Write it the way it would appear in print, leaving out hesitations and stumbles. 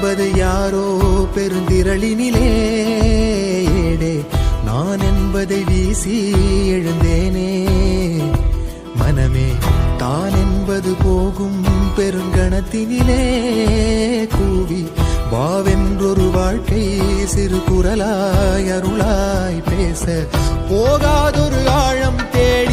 என்பது யாரோ பெருந்திரளினிலே ஏடே நான் என்பதை வீசி எழுந்தேனே. மனமே தான் என்பது போகும் பெருங்கணத்தினிலே கூவி வாவென்றொரு வாழ்க்கை சிறு குரலாய் அருளாய் பேச போகாதொரு ஆழம் தேடி